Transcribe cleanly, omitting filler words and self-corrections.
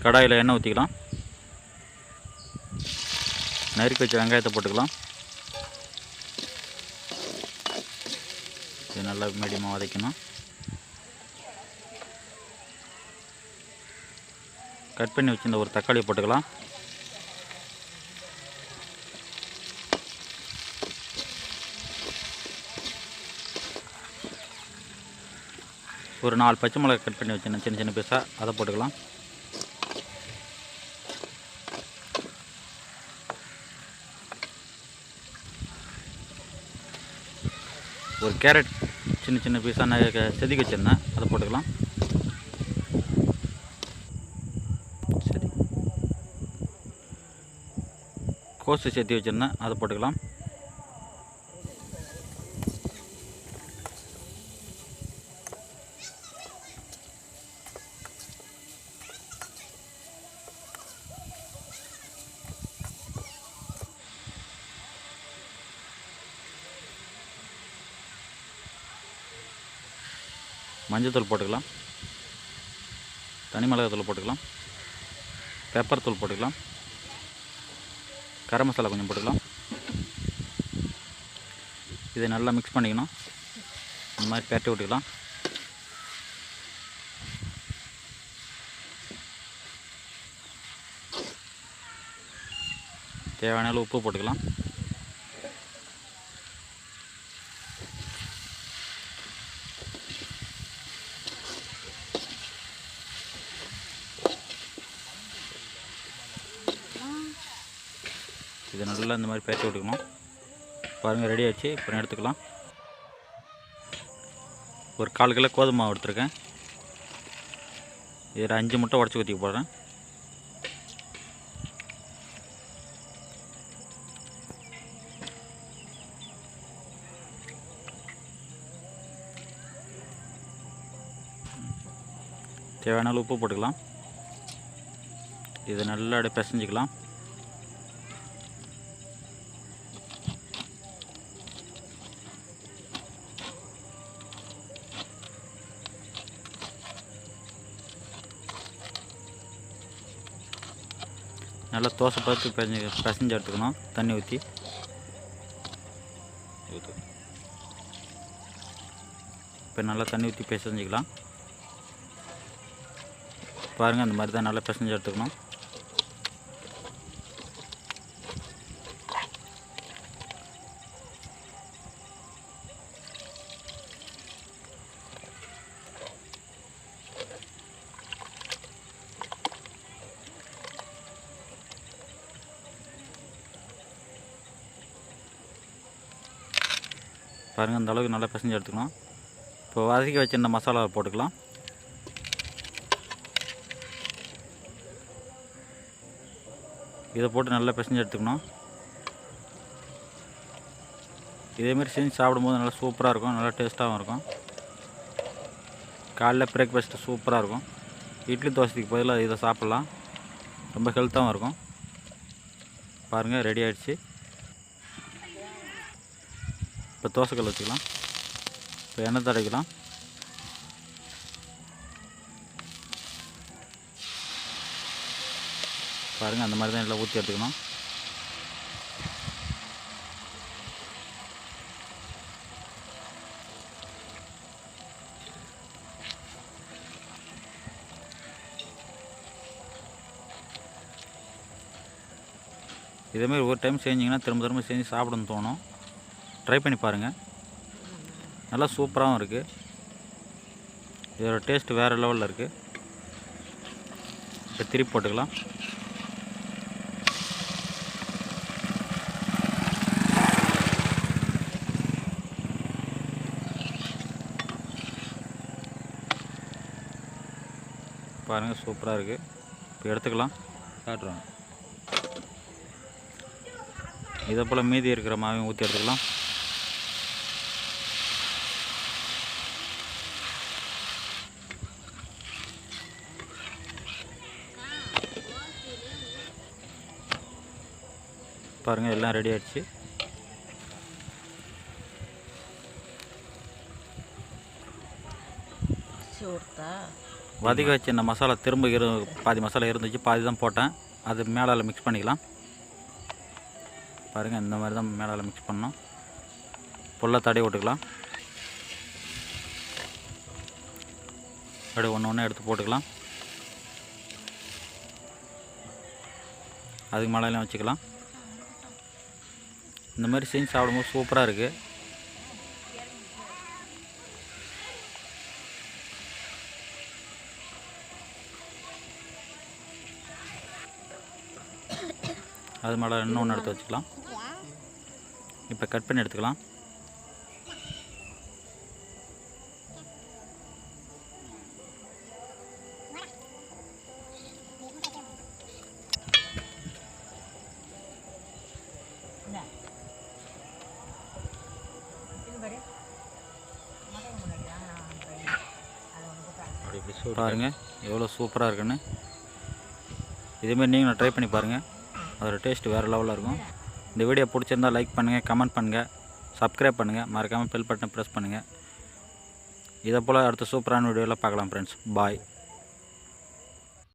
கடாயில் எண்ணெய் ஊற்றிக்கலாம். நறுக்கி வச்ச வெங்காயத்தை போட்டுக்கலாம். இது நல்லா மீடியமாக வதக்கணும். கட் பண்ணி வச்சுருந்த ஒரு தக்காளி போட்டுக்கலாம். ஒரு 4 பச்சை மிளகாய் கட் பண்ணி வச்சுருந்தேன் சின்ன சின்ன பீஸாக, அதை போட்டுக்கலாம். ஒரு கேரட் சின்ன சின்ன பீஸாக நான் செதுக்கி வச்சுருந்தேன், அதை போட்டுக்கலாம். சரி, கோஸு சேர்த்து வச்சுருந்தேன், அதை போட்டுக்கலாம். மஞ்சள் போட்டுக்கலாம். தனி மிளகாய் தூள் போட்டுக்கலாம். பெப்பர் தூள் போட்டுக்கலாம். கரம் மசாலா கொஞ்சம் போட்டுக்கலாம். இதை நல்லா மிக்ஸ் பண்ணிக்கணும். இந்த மாதிரி பேட்டி விட்டுக்கலாம். தேவையான அளவு உப்பு போட்டுக்கலாம். இது நல்லா இந்த மாதிரி பேட்டி விட்டுக்கணும். பாருங்கள், ரெடி ஆகிடுச்சு. இப்போ எடுத்துக்கலாம். ஒரு 1/4 கிலோ கோதுமை மாவு எடுத்துருக்கேன். இதில் 5 முட்டை உடச்சி ஊற்றி போடுறேன். தேவையான அளவு உப்பு போட்டுக்கலாம். இதை நல்லா அப்படியே பிசைஞ்சிக்கலாம். நல்லா தோசை பார்த்து பிசைஞ்சு எடுத்துக்கணும். தண்ணி ஊற்றி இப்போ நல்லா தண்ணி ஊற்றி பிசைஞ்சிக்கலாம். பாருங்கள், அந்த மாதிரி தான் நல்லா பிசைஞ்சு எடுத்துக்கணும். பாருங்கள், அந்த அளவுக்கு நல்லா பிசைஞ்சு எடுத்துக்கணும். இப்போ வதக்கி வச்சிருந்த மசாலாவை போட்டுக்கலாம். இதை போட்டு நல்லா பிசைஞ்சு எடுத்துக்கணும். இதேமாரி செஞ்சு சாப்பிடும்போது நல்லா சூப்பராக இருக்கும். நல்லா டேஸ்ட்டாகவும் இருக்கும். காலைல பிரேக்ஃபாஸ்ட்டு சூப்பராக இருக்கும். இட்லி தோசைக்கு பதிலாக இதை சாப்பிட்லாம். ரொம்ப ஹெல்த்தாகவும் இருக்கும். பாருங்கள், ரெடி ஆகிடுச்சு. இப்போ தோசைக்கல் வச்சுக்கலாம். இப்போ எண்ணெய் தடவிக்கலாம். பாருங்கள், அந்த மாதிரி தான் எல்லாம் ஊற்றி எடுத்துக்கணும். இதேமாரி ஒரு டைம் செஞ்சிங்கன்னா திரும்ப திரும்ப செஞ்சு சாப்பிடணும்னு தோணும். ட்ரை பண்ணி பாருங்கள். நல்லா சூப்பராகவும் இருக்குது. இதோட டேஸ்ட்டு வேறு லெவலில் இருக்குது. இப்போ திருப்பி போட்டுக்கலாம். பாருங்கள், சூப்பராக இருக்குது. இப்போ எடுத்துக்கலாம். காட்டுறோம். இதை போல் மீதி இருக்கிற மாவையும் ஊற்றி எடுத்துக்கலாம். பாருங்கள், எல்லாம் ரெடி ஆகிடுச்சு. வதக்கி வச்சு இந்த மசாலா திரும்ப பாதி மசாலா இருந்துச்சு, பாதி தான் போட்டேன். அது மேலால் மிக்ஸ் பண்ணிக்கலாம். பாருங்கள், இந்த மாதிரி தான் மேலால் மிக்ஸ் பண்ணோம். ஃபுல்லாக தடவி விட்டுக்கலாம். அப்படியே ஒன்று ஒன்று எடுத்து போட்டுக்கலாம். அதுக்கு மேலாம் வச்சுக்கலாம். இந்த மாதிரி செஞ்சு சாப்பிடும்போது சூப்பராக இருக்குது. அது மேலே இன்னொன்று எடுத்து வச்சுக்கலாம். இப்போ கட் பண்ணி எடுத்துக்கலாம். பாருங்கள் எவ்வளோ சூப்பராக இருக்குன்னு. இதேமாதிரி நீங்களும் ட்ரை பண்ணி பாருங்கள். அதோட டேஸ்ட் வேறு லெவலில் இருக்கும். இந்த வீடியோ பிடிச்சிருந்தால் லைக் பண்ணுங்கள், கமெண்ட் பண்ணுங்கள், சப்ஸ்கிரைப் பண்ணுங்கள், மறக்காமல் பெல் பட்டனை ப்ரெஸ் பண்ணுங்கள். இதை போல் அடுத்த சூப்பரான வீடியோவில் பார்க்கலாம் ஃப்ரெண்ட்ஸ். பாய்.